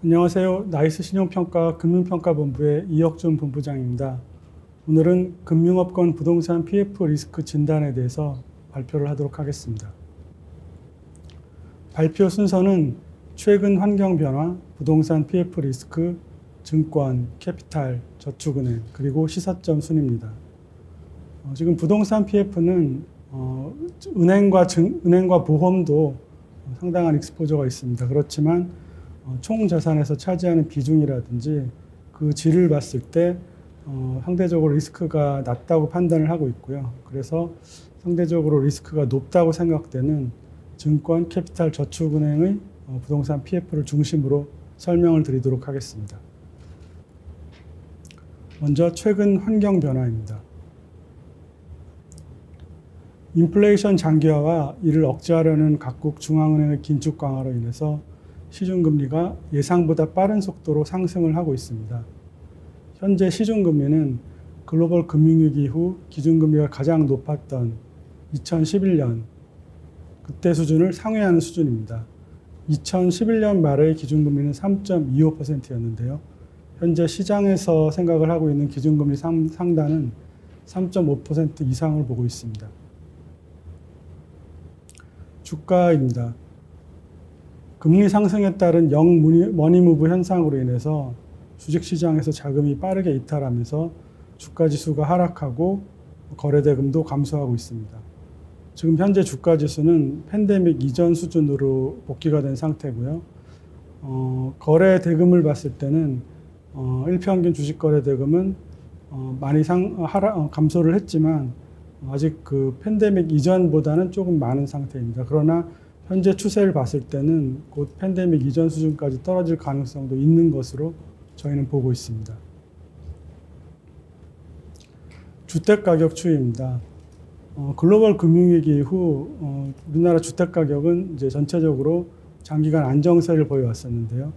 안녕하세요. 나이스 신용평가 금융평가본부의 이혁준 본부장입니다. 오늘은 금융업권 부동산 PF 리스크 진단에 대해서 발표를 하도록 하겠습니다. 발표 순서는 최근 환경 변화, 부동산 PF 리스크, 증권, 캐피탈, 저축은행, 그리고 시사점 순입니다. 지금 부동산 PF는 은행과 보험도 상당한 익스포저가 있습니다. 그렇지만 총 자산에서 차지하는 비중이라든지 그 질을 봤을 때 상대적으로 리스크가 낮다고 판단을 하고 있고요. 그래서 상대적으로 리스크가 높다고 생각되는 증권, 캐피탈, 저축은행의 부동산 PF를 중심으로 설명을 드리도록 하겠습니다. 먼저 최근 환경 변화입니다. 인플레이션 장기화와 이를 억제하려는 각국 중앙은행의 긴축 강화로 인해서 시중금리가 예상보다 빠른 속도로 상승을 하고 있습니다. 현재 시중금리는 글로벌 금융위기 이후 기준금리가 가장 높았던 2011년 그때 수준을 상회하는 수준입니다. 2011년 말의 기준금리는 3.25%였는데요. 현재 시장에서 생각을 하고 있는 기준금리 상단은 3.5% 이상을 보고 있습니다. 주가입니다. 금리 상승에 따른 영 머니무브 현상으로 인해서 주식시장에서 자금이 빠르게 이탈하면서 주가지수가 하락하고 거래대금도 감소하고 있습니다. 지금 현재 주가지수는 팬데믹 이전 수준으로 복귀가 된 상태고요. 거래대금을 봤을 때는 일평균 주식거래대금은 많이 감소를 했지만 아직 그 팬데믹 이전보다는 조금 많은 상태입니다. 그러나 현재 추세를 봤을 때는 곧 팬데믹 이전 수준까지 떨어질 가능성도 있는 것으로 저희는 보고 있습니다. 주택가격 추이입니다. 글로벌 금융위기 이후 우리나라 주택가격은 이제 전체적으로 장기간 안정세를 보여왔었는데요.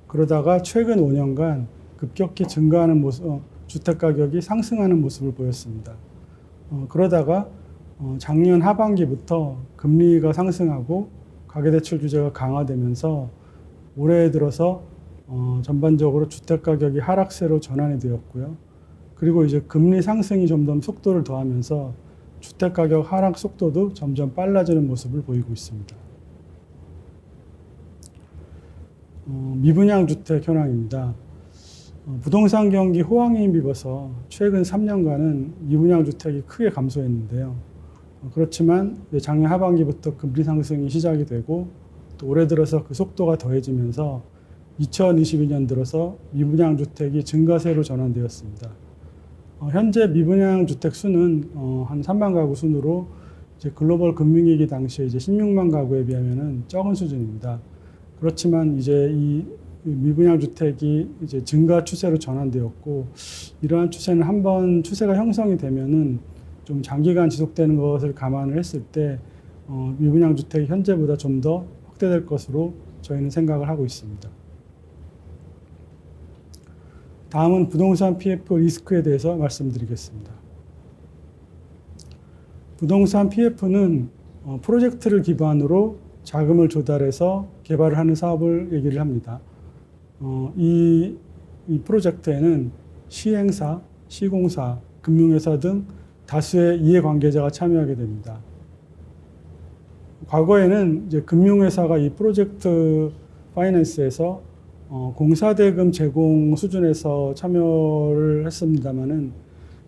그러다가 최근 5년간 급격히 증가하는 모습, 주택가격이 상승하는 모습을 보였습니다. 그러다가 작년 하반기부터 금리가 상승하고 가계대출 규제가 강화되면서 올해 들어서 전반적으로 주택가격이 하락세로 전환이 되었고요. 그리고 이제 금리 상승이 점점 속도를 더하면서 주택가격 하락 속도도 점점 빨라지는 모습을 보이고 있습니다. 미분양 주택 현황입니다. 부동산 경기 호황에 힘입어서 최근 3년간은 미분양 주택이 크게 감소했는데요. 그렇지만 작년 하반기부터 금리 상승이 시작이 되고 또 올해 들어서 그 속도가 더해지면서 2022년 들어서 미분양 주택이 증가세로 전환되었습니다. 현재 미분양 주택 수는 한 3만 가구 순으로 이제 글로벌 금융위기 당시에 이제 16만 가구에 비하면은 적은 수준입니다. 그렇지만 이제 이 미분양 주택이 이제 증가 추세로 전환되었고 이러한 추세는 한번 추세가 형성이 되면은 좀 장기간 지속되는 것을 감안을 했을 때 미분양 주택이 현재보다 좀 더 확대될 것으로 저희는 생각을 하고 있습니다. 다음은 부동산 PF 리스크에 대해서 말씀드리겠습니다. 부동산 PF는 프로젝트를 기반으로 자금을 조달해서 개발을 하는 사업을 얘기를 합니다. 이 프로젝트에는 시행사, 시공사, 금융회사 등 다수의 이해관계자가 참여하게 됩니다. 과거에는 이제 금융회사가 이 프로젝트 파이낸스에서 공사대금 제공 수준에서 참여를 했습니다만은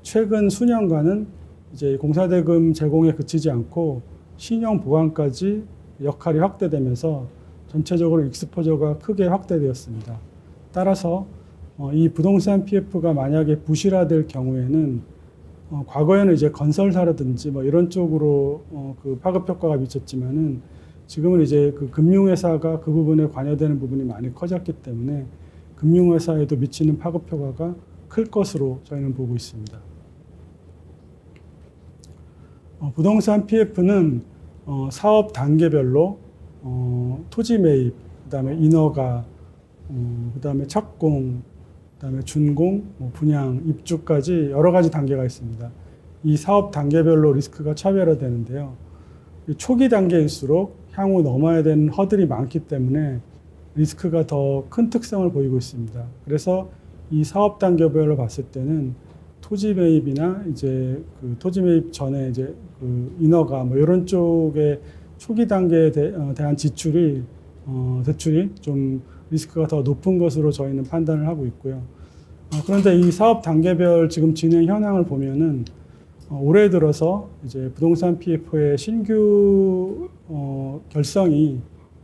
최근 수년간은 이제 공사대금 제공에 그치지 않고 신용 보강까지 역할이 확대되면서 전체적으로 익스포저가 크게 확대되었습니다. 따라서 이 부동산 PF가 만약에 부실화될 경우에는 과거에는 이제 건설사라든지 뭐 이런 쪽으로 그 파급 효과가 미쳤지만은 지금은 이제 그 금융회사가 그 부분에 관여되는 부분이 많이 커졌기 때문에 금융회사에도 미치는 파급 효과가 클 것으로 저희는 보고 있습니다. 부동산 PF는 사업 단계별로 토지 매입, 그다음에 인허가, 그다음에 착공, 그다음에 준공, 분양, 입주까지 여러 가지 단계가 있습니다. 이 사업 단계별로 리스크가 차별화되는데요. 초기 단계일수록 향후 넘어야 되는 허들이 많기 때문에 리스크가 더 큰 특성을 보이고 있습니다. 그래서 이 사업 단계별로 봤을 때는 토지 매입이나 이제 그 토지 매입 전에 이제 그 인허가 뭐 이런 쪽의 초기 단계에 대한 대출이 좀 리스크가 더 높은 것으로 저희는 판단을 하고 있고요. 그런데 이 사업 단계별 지금 진행 현황을 보면은 올해 들어서 이제 부동산 PF의 신규 결성이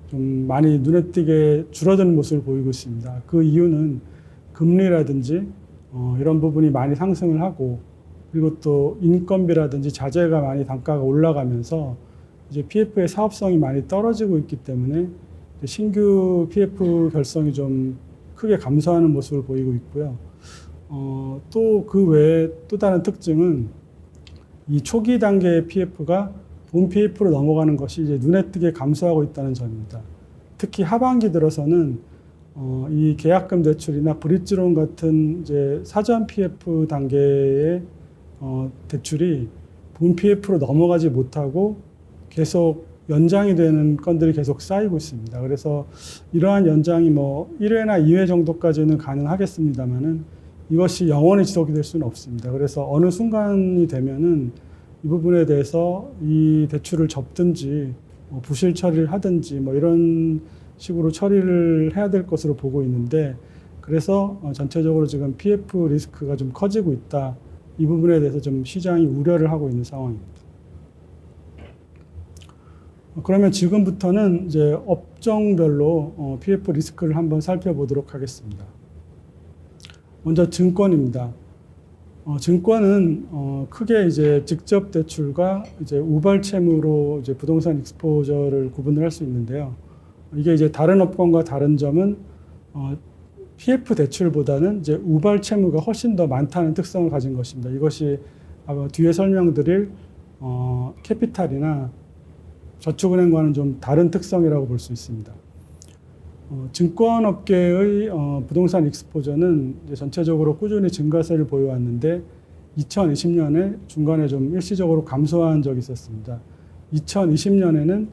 좀 많이 눈에 띄게 줄어드는 모습을 보이고 있습니다. 그 이유는 금리라든지 이런 부분이 많이 상승을 하고, 그리고 또 인건비라든지 자재가 많이 단가가 올라가면서 이제 PF의 사업성이 많이 떨어지고 있기 때문에 신규 PF 결성이 좀 크게 감소하는 모습을 보이고 있고요. 또 그 외에 또 다른 특징은 이 초기 단계의 PF가 본 PF로 넘어가는 것이 이제 눈에 띄게 감소하고 있다는 점입니다. 특히 하반기 들어서는 이 계약금 대출이나 브릿지론 같은 이제 사전 PF 단계의 대출이 본 PF로 넘어가지 못하고 계속 연장이 되는 건들이 계속 쌓이고 있습니다. 그래서 이러한 연장이 뭐 1회나 2회 정도까지는 가능하겠습니다만은 이것이 영원히 지속이 될 수는 없습니다. 그래서 어느 순간이 되면은 이 부분에 대해서 이 대출을 접든지 부실 처리를 하든지 뭐 이런 식으로 처리를 해야 될 것으로 보고 있는데, 그래서 전체적으로 지금 PF 리스크가 좀 커지고 있다. 이 부분에 대해서 좀 시장이 우려를 하고 있는 상황입니다. 그러면 지금부터는 이제 업종별로 PF 리스크를 한번 살펴보도록 하겠습니다. 먼저 증권입니다. 증권은 크게 이제 직접 대출과 이제 우발 채무로 이제 부동산 익스포저를 구분을 할 수 있는데요. 이게 이제 다른 업종과 다른 점은 PF 대출보다는 이제 우발 채무가 훨씬 더 많다는 특성을 가진 것입니다. 이것이 아마 뒤에 설명드릴 캐피탈이나 저축은행과는 좀 다른 특성이라고 볼 수 있습니다. 증권업계의 부동산 익스포저는 이제 전체적으로 꾸준히 증가세를 보여왔는데 2020년에 중간에 좀 일시적으로 감소한 적이 있었습니다. 2020년에는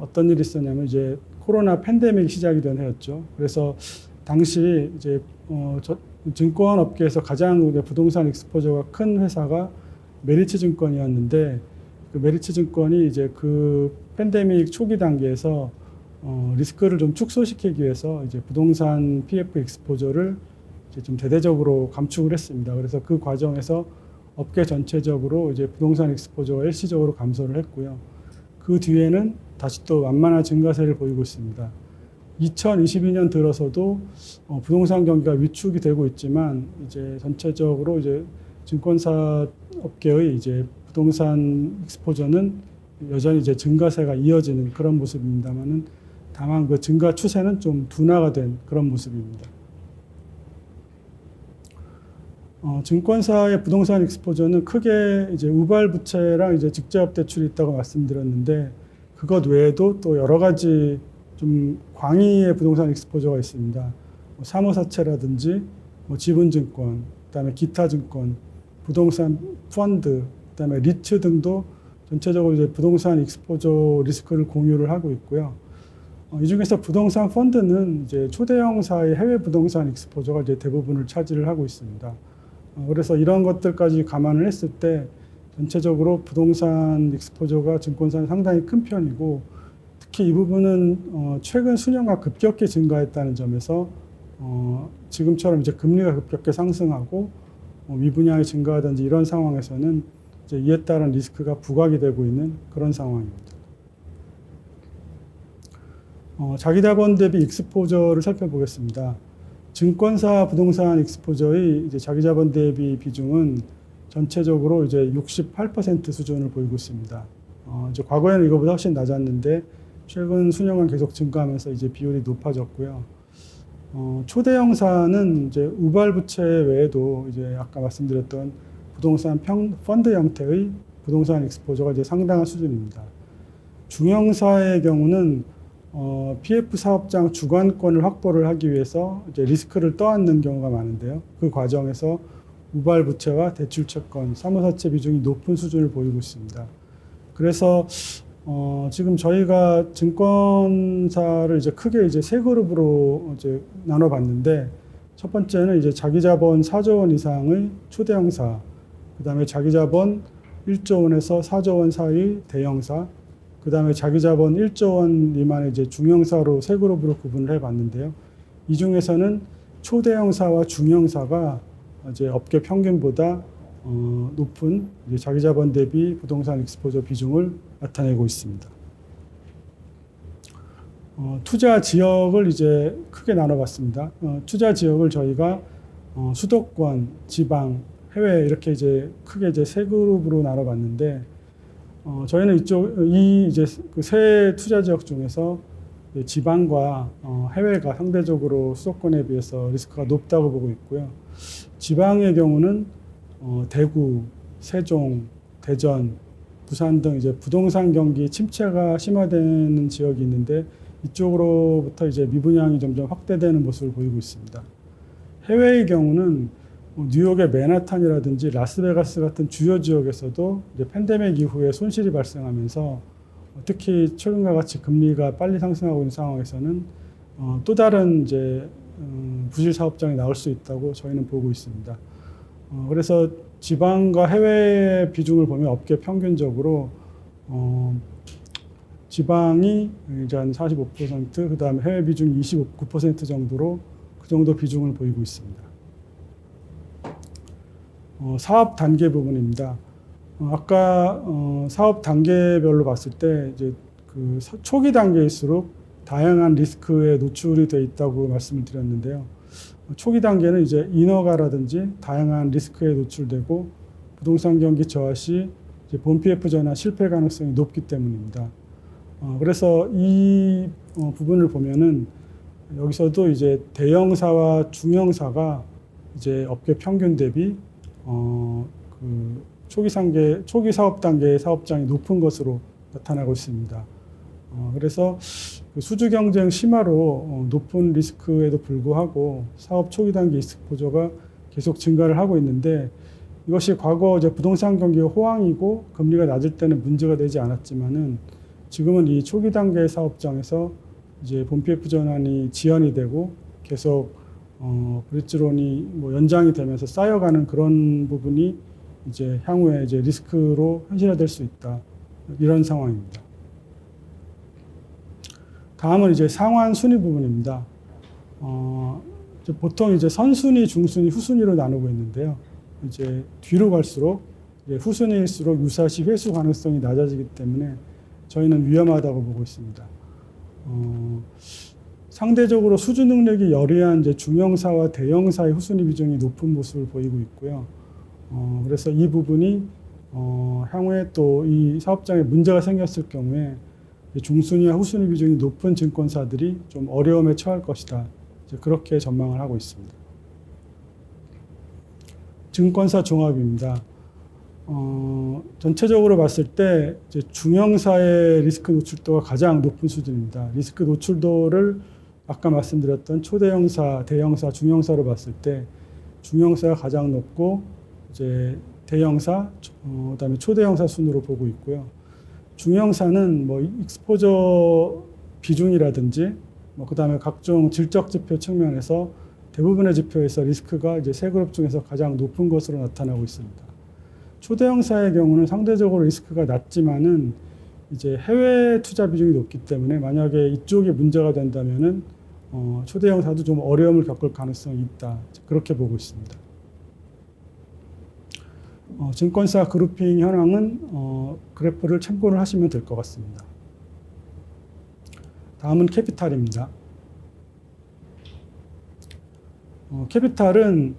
어떤 일이 있었냐면 이제 코로나 팬데믹 시작이 된 해였죠. 그래서 당시 이제 증권업계에서 가장 부동산 익스포저가 큰 회사가 메리츠 증권이었는데, 그 메리츠 증권이 이제 그 팬데믹 초기 단계에서 리스크를 좀 축소시키기 위해서 이제 부동산 PF 익스포저를 이제 좀 대대적으로 감축을 했습니다. 그래서 그 과정에서 업계 전체적으로 이제 부동산 익스포저가 일시적으로 감소를 했고요. 그 뒤에는 다시 또 완만한 증가세를 보이고 있습니다. 2022년 들어서도 부동산 경기가 위축이 되고 있지만 이제 전체적으로 이제 증권사 업계의 이제 부동산 익스포저는 여전히 이제 증가세가 이어지는 그런 모습입니다만은, 다만 그 증가 추세는 좀 둔화가 된 그런 모습입니다. 증권사의 부동산 익스포저는 크게 이제 우발 부채랑 이제 직접 대출이 있다고 말씀드렸는데, 그것 외에도 또 여러 가지 좀 광의의 부동산 익스포저가 있습니다. 사모사채라든지 지분증권, 그다음에 기타 증권, 부동산 펀드, 그다음에 리츠 등도 전체적으로 이제 부동산 익스포저 리스크를 공유를 하고 있고요. 이 중에서 부동산 펀드는 이제 초대형사의 해외 부동산 익스포저가 이제 대부분을 차지를 하고 있습니다. 그래서 이런 것들까지 감안을 했을 때 전체적으로 부동산 익스포저가 증권사는 상당히 큰 편이고, 특히 이 부분은 최근 수년간 급격히 증가했다는 점에서 지금처럼 이제 금리가 급격히 상승하고 미분양이 증가하든지 이런 상황에서는 이제 이에 따른 리스크가 부각이 되고 있는 그런 상황입니다. 자기자본 대비 익스포저를 살펴보겠습니다. 증권사 부동산 익스포저의 이제 자기자본 대비 비중은 전체적으로 이제 68% 수준을 보이고 있습니다. 이제 과거에는 이거보다 훨씬 낮았는데 최근 수년간 계속 증가하면서 이제 비율이 높아졌고요. 초대형사는 이제 우발 부채 외에도 이제 아까 말씀드렸던 부동산 펀드 형태의 부동산 익스포저가 이제 상당한 수준입니다. 중형사의 경우는 PF 사업장 주관권을 확보를 하기 위해서 이제 리스크를 떠안는 경우가 많은데요. 그 과정에서 우발 부채와 대출 채권, 사모사채 비중이 높은 수준을 보이고 있습니다. 그래서 지금 저희가 증권사를 이제 크게 이제 세 그룹으로 이제 나눠봤는데, 첫 번째는 이제 자기자본 4조 원 이상의 초대형사, 그다음에 자기자본 1조 원에서 4조 원 사이 대형사, 그다음에 자기자본 1조 원 미만의 이제 중형사로 세 그룹으로 구분을 해봤는데요. 이 중에서는 초대형사와 중형사가 이제 업계 평균보다 높은 이제 자기자본 대비 부동산 익스포저 비중을 나타내고 있습니다. 투자 지역을 이제 크게 나눠봤습니다. 투자 지역을 저희가 수도권, 지방, 해외 이렇게 이제 크게 이제 세 그룹으로 나눠봤는데, 저희는 이제 그 세 투자 지역 중에서 지방과 해외가 상대적으로 수도권에 비해서 리스크가 높다고 보고 있고요. 지방의 경우는 대구, 세종, 대전, 부산 등 이제 부동산 경기 침체가 심화되는 지역이 있는데, 이쪽으로부터 이제 미분양이 점점 확대되는 모습을 보이고 있습니다. 해외의 경우는 뉴욕의 맨하탄이라든지 라스베가스 같은 주요 지역에서도 이제 팬데믹 이후에 손실이 발생하면서, 특히 최근과 같이 금리가 빨리 상승하고 있는 상황에서는 또 다른 이제 부실 사업장이 나올 수 있다고 저희는 보고 있습니다. 그래서 지방과 해외 비중을 보면 업계 평균적으로 지방이 이제 한 45%, 그 다음에 해외 비중이 29% 정도로 그 정도 비중을 보이고 있습니다. 사업 단계 부분입니다. 아까 사업 단계별로 봤을 때 이제 그 초기 단계일수록 다양한 리스크에 노출이 돼 있다고 말씀을 드렸는데요. 초기 단계는 이제 인허가라든지 다양한 리스크에 노출되고 부동산 경기 저하 시 이제 본 PF 전환 실패 가능성이 높기 때문입니다. 그래서 이 부분을 보면은 여기서도 이제 대형사와 중형사가 이제 업계 평균 대비 그 초기 사업 단계의 사업장이 높은 것으로 나타나고 있습니다. 그래서 그 수주 경쟁 심화로 높은 리스크에도 불구하고 사업 초기 단계 익스포저가 계속 증가를 하고 있는데, 이것이 과거 이제 부동산 경기가 호황이고 금리가 낮을 때는 문제가 되지 않았지만은, 지금은 이 초기 단계 사업장에서 이제 본 PF 전환이 지연이 되고 계속 브릿지론이 뭐 연장이 되면서 쌓여가는 그런 부분이 이제 향후에 이제 리스크로 현실화될 수 있다, 이런 상황입니다. 다음은 이제 상환 순위 부분입니다. 보통 이제 선순위, 중순위, 후순위로 나누고 있는데요. 이제 뒤로 갈수록 이제 후순위일수록 유사시 회수 가능성이 낮아지기 때문에 저희는 위험하다고 보고 있습니다. 상대적으로 수주 능력이 여리한 이제 중형사와 대형사의 후순위 비중이 높은 모습을 보이고 있고요. 그래서 이 부분이 향후에 또 이 사업장에 문제가 생겼을 경우에 중순위와 후순위 비중이 높은 증권사들이 좀 어려움에 처할 것이다, 이제 그렇게 전망을 하고 있습니다. 증권사 종합입니다. 전체적으로 봤을 때 이제 중형사의 리스크 노출도가 가장 높은 수준입니다. 리스크 노출도를 아까 말씀드렸던 초대형사, 대형사, 중형사로 봤을 때 중형사가 가장 높고 이제 대형사, 그다음에 초대형사 순으로 보고 있고요. 중형사는 뭐 익스포저 비중이라든지 그다음에 각종 질적 지표 측면에서 대부분의 지표에서 리스크가 이제 세 그룹 중에서 가장 높은 것으로 나타나고 있습니다. 초대형사의 경우는 상대적으로 리스크가 낮지만은 이제 해외 투자 비중이 높기 때문에 만약에 이쪽이 문제가 된다면은 초대형사도 좀 어려움을 겪을 가능성이 있다, 그렇게 보고 있습니다. 증권사 그룹핑 현황은 그래프를 참고를 하시면 될 것 같습니다. 다음은 캐피탈입니다. 캐피탈은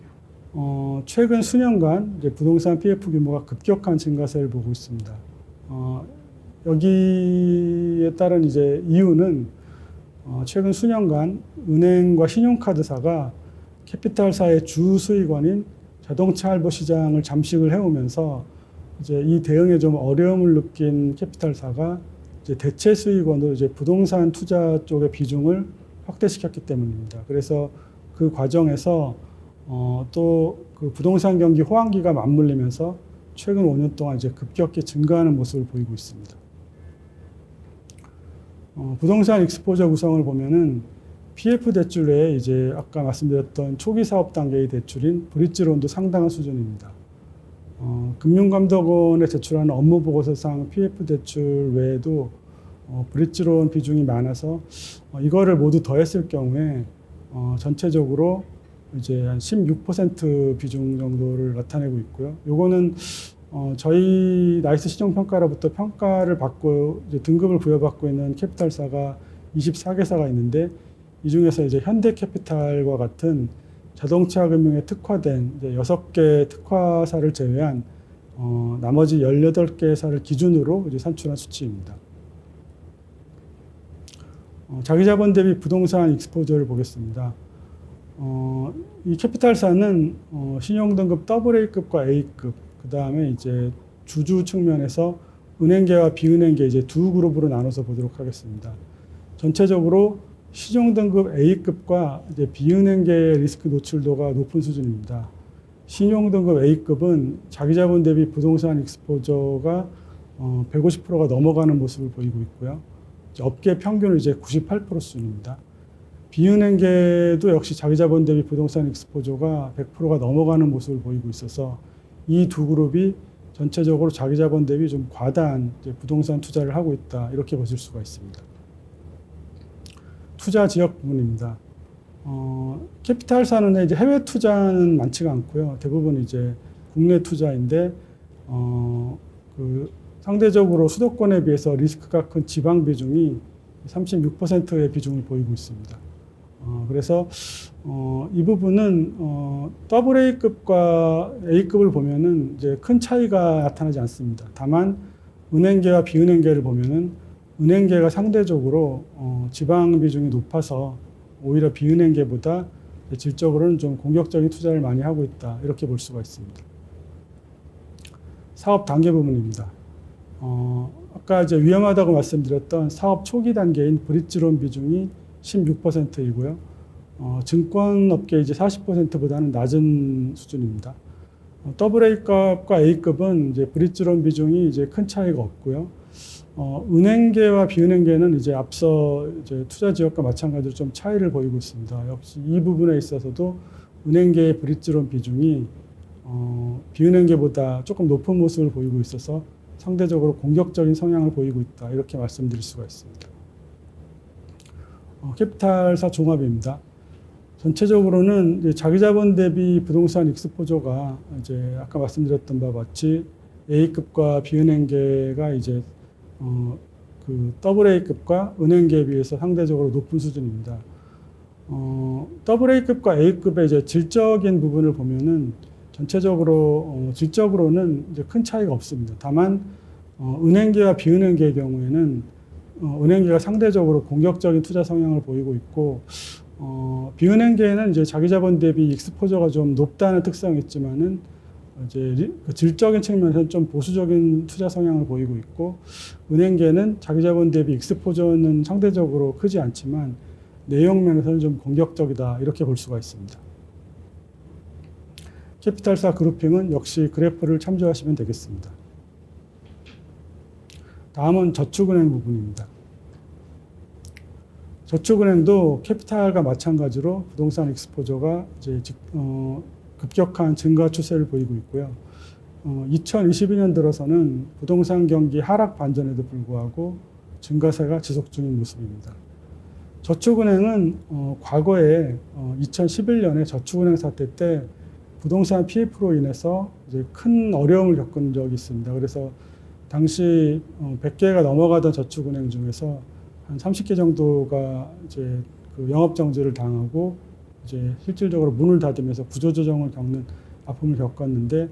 최근 수년간 이제 부동산 PF 규모가 급격한 증가세를 보고 있습니다. 여기에 따른 이제 이유는 최근 수년간 은행과 신용카드사가 캐피탈사의 주 수익원인 자동차 할부 시장을 잠식을 해오면서 이제 이 대응에 좀 어려움을 느낀 캐피탈사가 이제 대체 수익원으로 이제 부동산 투자 쪽의 비중을 확대시켰기 때문입니다. 그래서 그 과정에서 또 그 부동산 경기 호황기가 맞물리면서 최근 5년 동안 이제 급격히 증가하는 모습을 보이고 있습니다. 부동산 익스포저 구성을 보면은 PF 대출 외에 이제 아까 말씀드렸던 초기 사업 단계의 대출인 브릿지론도 상당한 수준입니다. 금융감독원에 제출하는 업무 보고서상 PF 대출 외에도 브릿지론 비중이 많아서 이거를 모두 더했을 경우에 전체적으로 이제 한 16% 비중 정도를 나타내고 있고요. 요거는 저희 나이스 신용평가로부터 평가를 받고 이제 등급을 부여받고 있는 캐피탈사가 24개사가 있는데 이 중에서 이제 현대캐피탈과 같은 자동차 금융에 특화된 이제 6개 특화사를 제외한 나머지 18개사를 기준으로 이제 산출한 수치입니다. 자기자본 대비 부동산 익스포저를 보겠습니다. 이 캐피탈사는 신용등급 AA급과 A급, 그 다음에 이제 주주 측면에서 은행계와 비은행계 이제 두 그룹으로 나눠서 보도록 하겠습니다. 전체적으로 신용등급 A급과 이제 비은행계의 리스크 노출도가 높은 수준입니다. 신용등급 A급은 자기자본 대비 부동산 익스포저가 150%가 넘어가는 모습을 보이고 있고요. 업계 평균은 이제 98% 수준입니다. 비은행계도 역시 자기자본 대비 부동산 익스포저가 100%가 넘어가는 모습을 보이고 있어서 이 두 그룹이 전체적으로 자기자본 대비 좀 과다한 부동산 투자를 하고 있다, 이렇게 보실 수가 있습니다. 투자 지역 부분입니다. 캐피탈사는 이제 해외 투자는 많지가 않고요. 대부분 이제 국내 투자인데 상대적으로 수도권에 비해서 리스크가 큰 지방 비중이 36%의 비중을 보이고 있습니다. 그래서 이 부분은 AA급과 A급을 보면은 이제 큰 차이가 나타나지 않습니다. 다만 은행계와 비은행계를 보면은 은행계가 상대적으로 지방 비중이 높아서 오히려 비은행계보다 질적으로는 좀 공격적인 투자를 많이 하고 있다, 이렇게 볼 수가 있습니다. 사업 단계 부분입니다. 아까 이제 위험하다고 말씀드렸던 사업 초기 단계인 브릿지론 비중이 16%이고요. 증권업계 이제 40%보다는 낮은 수준입니다. AA급과 A급은 이제 브릿지론 비중이 이제 큰 차이가 없고요. 은행계와 비은행계는 이제 앞서 이제 투자 지역과 마찬가지로 좀 차이를 보이고 있습니다. 역시 이 부분에 있어서도 은행계의 브릿지론 비중이 비은행계보다 조금 높은 모습을 보이고 있어서 상대적으로 공격적인 성향을 보이고 있다, 이렇게 말씀드릴 수가 있습니다. 캐피탈사 종합입니다. 전체적으로는 이제 자기자본 대비 부동산 익스포저가 이제 아까 말씀드렸던 바와 같이 A급과 비은행계가 이제 AA급과 은행계에 비해서 상대적으로 높은 수준입니다. AA급과 A급의 이제 질적인 부분을 보면은 전체적으로 질적으로는 이제 큰 차이가 없습니다. 다만 은행계와 비은행계의 경우에는 은행계가 상대적으로 공격적인 투자 성향을 보이고 있고 비은행계에는 이제 자기자본 대비 익스포저가 좀 높다는 특성이 있지만은 이제 그 질적인 측면에서는 좀 보수적인 투자 성향을 보이고 있고 은행계는 자기자본 대비 익스포저는 상대적으로 크지 않지만 내용 면에서는 좀 공격적이다, 이렇게 볼 수가 있습니다. 캐피탈사 그룹핑은 역시 그래프를 참조하시면 되겠습니다. 다음은 저축은행 부분입니다. 저축은행도 캐피탈과 마찬가지로 부동산 익스포저가 이제 급격한 증가 추세를 보이고 있고요. 2022년 들어서는 부동산 경기 하락 반전에도 불구하고 증가세가 지속 중인 모습입니다. 저축은행은 과거에 2011년에 저축은행 사태 때 부동산 PF로 인해서 이제 큰 어려움을 겪은 적이 있습니다. 그래서 당시 100개가 넘어가던 저축은행 중에서 한 30개 정도가 이제 그 영업 정지를 당하고 이제 실질적으로 문을 닫으면서 구조조정을 겪는 아픔을 겪었는데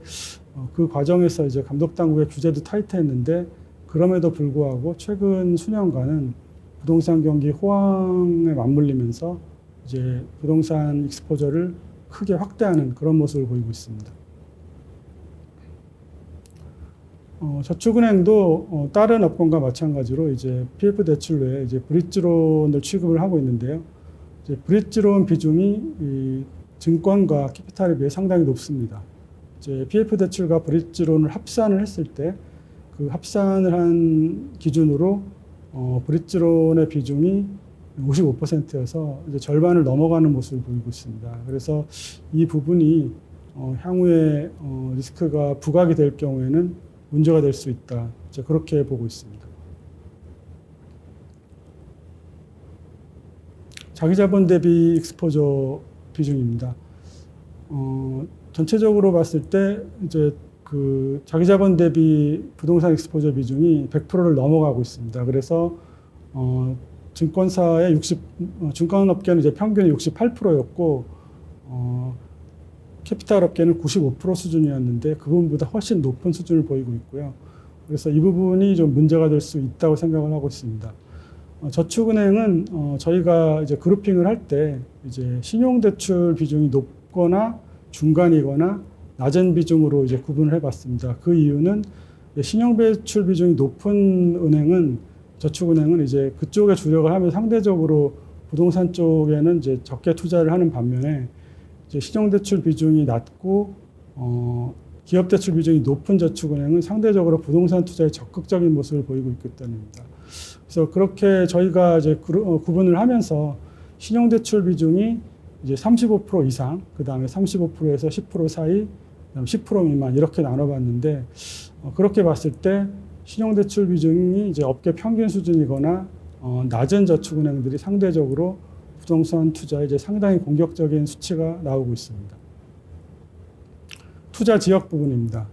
그 과정에서 이제 감독당국의 규제도 타이트했는데 그럼에도 불구하고 최근 수년간은 부동산 경기 호황에 맞물리면서 이제 부동산 익스포저를 크게 확대하는 그런 모습을 보이고 있습니다. 저축은행도 다른 업권과 마찬가지로 이제 PF 대출 외에 이제 브릿지론을 취급을 하고 있는데요. 이제 브릿지론 비중이 이 증권과 캐피탈에 비해 상당히 높습니다. 이제 PF 대출과 브릿지론을 합산을 했을 때 그 합산을 한 기준으로 브릿지론의 비중이 55%여서 이제 절반을 넘어가는 모습을 보이고 있습니다. 그래서 이 부분이 향후에 리스크가 부각이 될 경우에는 문제가 될 수 있다. 이제 그렇게 보고 있습니다. 자기자본 대비 익스포저 비중입니다. 전체적으로 봤을 때 이제 그 자기자본 대비 부동산 익스포저 비중이 100%를 넘어가고 있습니다. 그래서 증권사의 증권업계는 이제 평균이 68%였고 캐피탈 업계는 95% 수준이었는데 그분보다 훨씬 높은 수준을 보이고 있고요. 그래서 이 부분이 좀 문제가 될 수 있다고 생각을 하고 있습니다. 저축은행은 저희가 이제 그룹핑을 할 때 이제 신용대출 비중이 높거나 중간이거나 낮은 비중으로 이제 구분을 해봤습니다. 그 이유는 신용대출 비중이 높은 은행은 저축은행은 이제 그쪽에 주력을 하면 상대적으로 부동산 쪽에는 이제 적게 투자를 하는 반면에 이제 신용대출 비중이 낮고 기업대출 비중이 높은 저축은행은 상대적으로 부동산 투자에 적극적인 모습을 보이고 있기 때문입니다. 그래서 그렇게 저희가 이제 구분을 하면서 신용대출 비중이 이제 35% 이상, 그 다음에 35%에서 10% 사이, 그다음에 10% 미만 이렇게 나눠봤는데 그렇게 봤을 때 신용대출 비중이 이제 업계 평균 수준이거나 낮은 저축은행들이 상대적으로 부동산 투자에 이제 상당히 공격적인 수치가 나오고 있습니다. 투자 지역 부분입니다.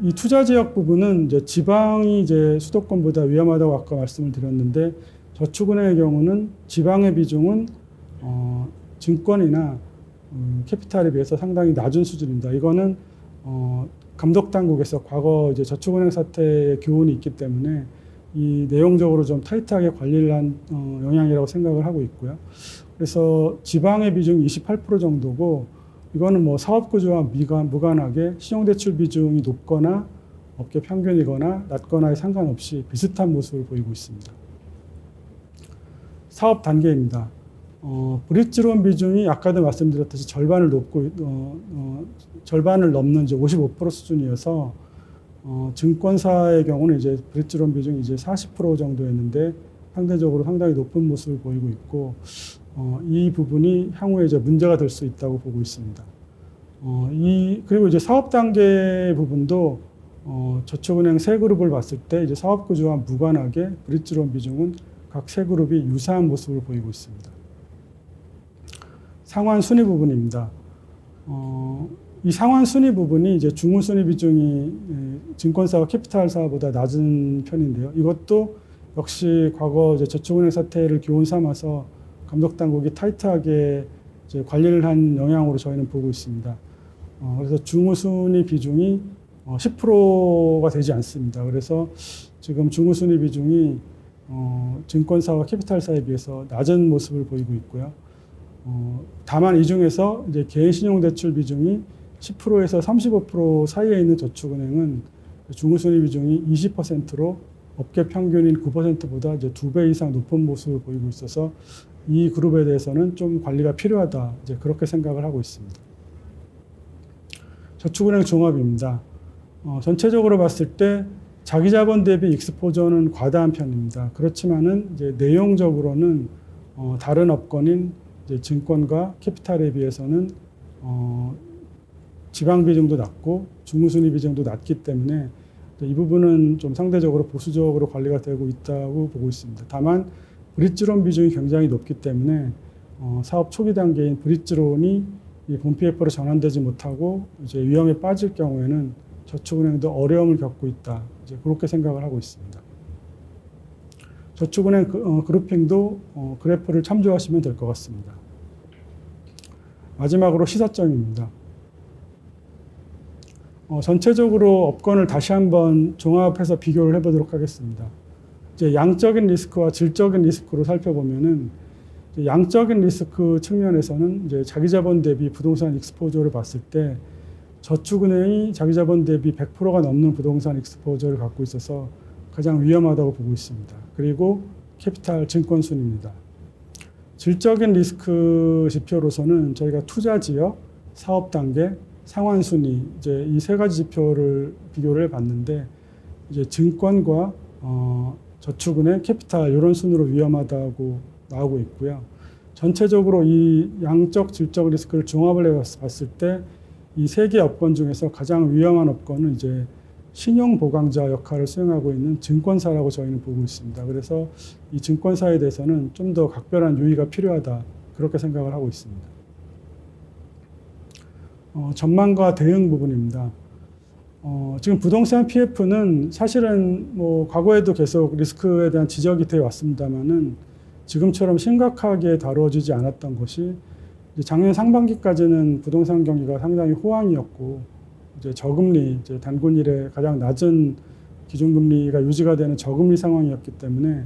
이 투자 지역 부분은 이제 지방이 이제 수도권보다 위험하다고 아까 말씀을 드렸는데 저축은행의 경우는 지방의 비중은 증권이나 캐피탈에 비해서 상당히 낮은 수준입니다. 이거는 감독 당국에서 과거 이제 저축은행 사태의 교훈이 있기 때문에 이 내용적으로 좀 타이트하게 관리를 한 영향이라고 생각을 하고 있고요. 그래서 지방의 비중이 28% 정도고 이거는 뭐 사업 구조와 무관하게 신용대출 비중이 높거나 업계 평균이거나 낮거나에 상관없이 비슷한 모습을 보이고 있습니다. 사업 단계입니다. 브릿지론 비중이 아까도 말씀드렸듯이 절반을 넘는 이제 55% 수준이어서 증권사의 경우는 이제 브릿지론 비중이 이제 40% 정도였는데 상대적으로 상당히 높은 모습을 보이고 있고 이 부분이 향후에 이제 문제가 될 수 있다고 보고 있습니다. 그리고 이제 사업 단계 부분도 저축은행 세 그룹을 봤을 때 이제 사업 구조와 무관하게 브릿지론 비중은 각 세 그룹이 유사한 모습을 보이고 있습니다. 상환 순위 부분입니다. 이 상환 순위 부분이 이제 중후 순위 비중이 증권사와 캐피탈사보다 낮은 편인데요. 이것도 역시 과거 이제 저축은행 사태를 교훈 삼아서 감독 당국이 타이트하게 이제 관리를 한 영향으로 저희는 보고 있습니다. 그래서 중후 순위 비중이 10%가 되지 않습니다. 그래서 지금 중후 순위 비중이 증권사와 캐피탈사에 비해서 낮은 모습을 보이고 있고요. 다만 이 중에서 이제 개인 신용대출 비중이 10%에서 35% 사이에 있는 저축은행은 중후순위 비중이 20%로 업계 평균인 9%보다 이제 2배 이상 높은 모습을 보이고 있어서 이 그룹에 대해서는 좀 관리가 필요하다. 이제 그렇게 생각을 하고 있습니다. 저축은행 종합입니다. 전체적으로 봤을 때 자기자본 대비 익스포저는 과다한 편입니다. 그렇지만은 이제 내용적으로는 다른 업권인 이제 증권과 캐피탈에 비해서는 지방 비중도 낮고 중후순위 비중도 낮기 때문에 이 부분은 좀 상대적으로 보수적으로 관리가 되고 있다고 보고 있습니다. 다만 브릿지론 비중이 굉장히 높기 때문에 사업 초기 단계인 브릿지론이 본 PF로 전환되지 못하고 이제 위험에 빠질 경우에는 저축은행도 어려움을 겪고 있다. 이제 그렇게 생각을 하고 있습니다. 저축은행 그룹핑도 그래프를 참조하시면 될 것 같습니다. 마지막으로 시사점입니다. 전체적으로 업권을 다시 한번 종합해서 비교를 해보도록 하겠습니다. 이제 양적인 리스크와 질적인 리스크로 살펴보면은 양적인 리스크 측면에서는 이제 자기자본 대비 부동산 익스포저를 봤을 때 저축은행이 자기자본 대비 100%가 넘는 부동산 익스포저를 갖고 있어서 가장 위험하다고 보고 있습니다. 그리고 캐피탈 증권 순입니다. 질적인 리스크 지표로서는 저희가 투자 지역, 사업 단계, 상환 순위 이제 이 세 가지 지표를 비교를 해봤는데 이제 증권과 저축은행, 캐피탈 이런 순으로 위험하다고 나오고 있고요. 전체적으로 이 양적, 질적 리스크를 종합을 해봤을 때 이 세 개 업권 중에서 가장 위험한 업권은 이제 신용 보강자 역할을 수행하고 있는 증권사라고 저희는 보고 있습니다. 그래서 이 증권사에 대해서는 좀 더 각별한 유의가 필요하다 그렇게 생각을 하고 있습니다. 전망과 대응 부분입니다. 지금 부동산 PF는 사실은 뭐 과거에도 계속 리스크에 대한 지적이 되어 왔습니다만은 지금처럼 심각하게 다루어지지 않았던 것이 작년 상반기까지는 부동산 경기가 상당히 호황이었고 이제 저금리, 이제 단군 이래 가장 낮은 기준금리가 유지가 되는 저금리 상황이었기 때문에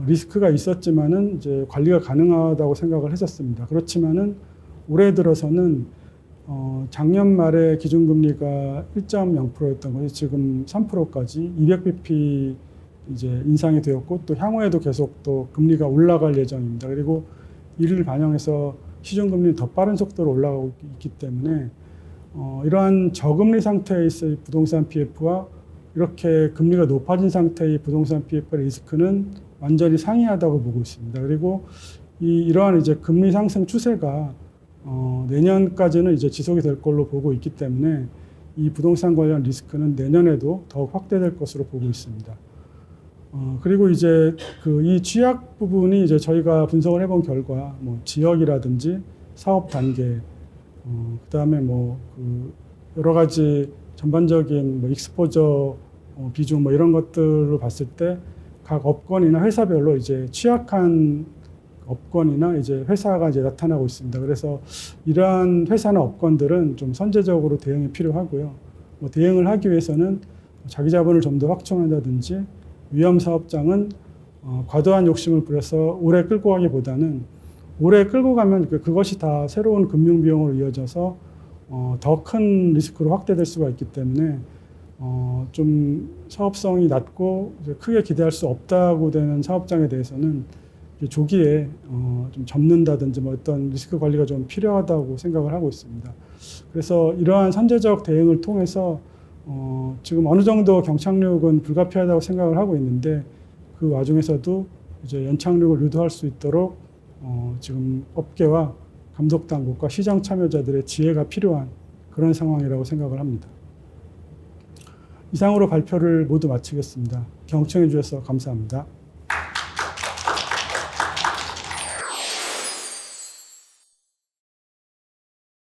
리스크가 있었지만은 이제 관리가 가능하다고 생각을 했었습니다. 그렇지만은 올해 들어서는 작년 말에 기준금리가 1.0%였던 것이 지금 3%까지 200bp 이제 인상이 되었고 또 향후에도 계속 또 금리가 올라갈 예정입니다. 그리고 이를 반영해서 시중금리는 더 빠른 속도로 올라가고 있기 때문에 이러한 저금리 상태에 있을 부동산 PF와 이렇게 금리가 높아진 상태의 부동산 PF의 리스크는 완전히 상이하다고 보고 있습니다. 그리고 이러한 이제 금리 상승 추세가 내년까지는 이제 지속이 될 걸로 보고 있기 때문에 이 부동산 관련 리스크는 내년에도 더욱 확대될 것으로 보고 있습니다. 그리고 이제 이 취약 부분이 이제 저희가 분석을 해본 결과 뭐 지역이라든지 사업 단계, 그다음에 여러 가지 전반적인 뭐 익스포저 비중 뭐 이런 것들을 봤을 때 각 업권이나 회사별로 이제 취약한 업권이나 이제 회사가 이제 나타나고 있습니다. 그래서 이러한 회사나 업권들은 좀 선제적으로 대응이 필요하고요. 뭐 대응을 하기 위해서는 자기 자본을 좀 더 확충한다든지 위험 사업장은 과도한 욕심을 부려서 오래 끌고 가기보다는 오래 끌고 가면 그것이 다 새로운 금융 비용으로 이어져서 더 큰 리스크로 확대될 수가 있기 때문에 좀 사업성이 낮고 크게 기대할 수 없다고 되는 사업장에 대해서는 조기에 좀 접는다든지 뭐 어떤 리스크 관리가 좀 필요하다고 생각을 하고 있습니다. 그래서 이러한 선제적 대응을 통해서 지금 어느 정도 경착륙은 불가피하다고 생각을 하고 있는데 그 와중에서도 이제 연착륙을 유도할 수 있도록 지금 업계와 감독 당국과 시장 참여자들의 지혜가 필요한 그런 상황이라고 생각을 합니다. 이상으로 발표를 모두 마치겠습니다. 경청해 주셔서 감사합니다.